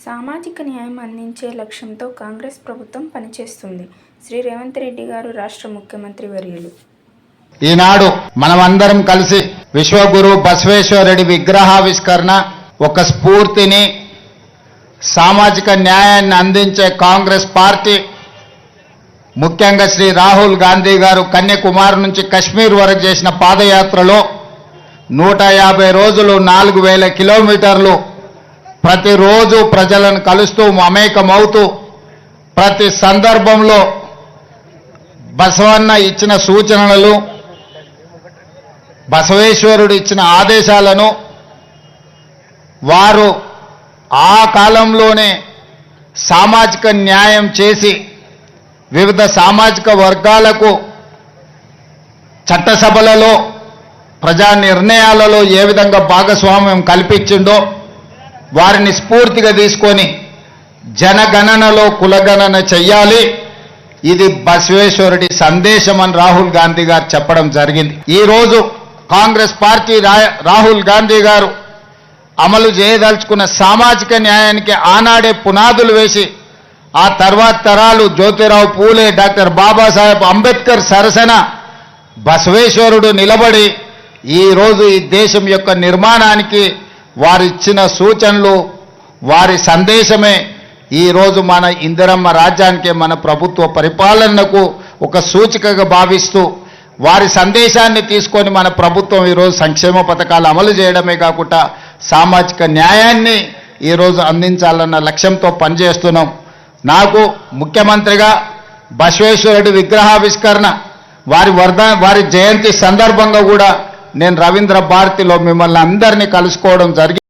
సామాజిక న్యాయం అందించే లక్ష్యంతో కాంగ్రెస్ ప్రభుత్వం పనిచేస్తుంది. శ్రీ రేవంత్ రెడ్డి గారు రాష్ట్ర ముఖ్యమంత్రి వర్యులు. ఈనాడు మనమందరం కలిసి విశ్వగురు బసవేశ్వరరెడ్డి విగ్రహావిష్కరణ ఒక స్ఫూర్తిని, సామాజిక న్యాయాన్ని అందించే కాంగ్రెస్ పార్టీ, ముఖ్యంగా శ్రీ రాహుల్ గాంధీ గారు కన్యాకుమారి నుంచి కశ్మీర్ వరకు చేసిన పాదయాత్రలో 150 రోజులు 4000 కిలోమీటర్లు ప్రతిరోజు ప్రజలను కలుస్తూ మమేకమవుతూ ప్రతి సందర్భంలో బసవన్న ఇచ్చిన సూచనలు, బసవేశ్వరుడు ఇచ్చిన ఆదేశాలను వారు ఆ కాలంలోనే సామాజిక న్యాయం చేసి వివిధ సామాజిక వర్గాలకు చట్టసభలలో ప్రజా నిర్ణయాలలో ఏ విధంగా భాగస్వామ్యం కల్పించిండో వారిని స్ఫూర్తిగా తీసుకొని జనగణనలో కులగణన చెయ్యాలి, ఇది బసవేశ్వరుడి సందేశం అని రాహుల్ గాంధీ గారు చెప్పడం జరిగింది. ఈరోజు కాంగ్రెస్ పార్టీ రాహుల్ గాంధీ గారు అమలు చేయదలుచుకున్న సామాజిక న్యాయానికి ఆనాడే పునాదులు వేసి ఆ తర్వాత తరాలు జ్యోతిరావు పూలే, డాక్టర్ బాబాసాహెబ్ అంబేద్కర్ సరసన బసవేశ్వరుడు నిలబడి ఈరోజు ఈ దేశం యొక్క నిర్మాణానికి వారిచ్చిన సూచనలు, వారి సందేశమే ఈరోజు మన ఇందిరమ్మ రాజ్యానికి, మన ప్రభుత్వ పరిపాలనకు ఒక సూచికగా భావిస్తూ వారి సందేశాన్ని తీసుకొని మన ప్రభుత్వం ఈరోజు సంక్షేమ పథకాలు అమలు చేయడమే కాకుండా సామాజిక న్యాయాన్ని ఈరోజు అందించాలన్న లక్ష్యంతో పనిచేస్తున్నాం. నాకు ముఖ్యమంత్రిగా బసవేశ్వరుడి విగ్రహావిష్కరణ వారి జయంతి సందర్భంగా కూడా నేను రవీంద్ర భారతిలో మిమ్మల్ని అందరినీ కలుసుకోవడం జరిగింది.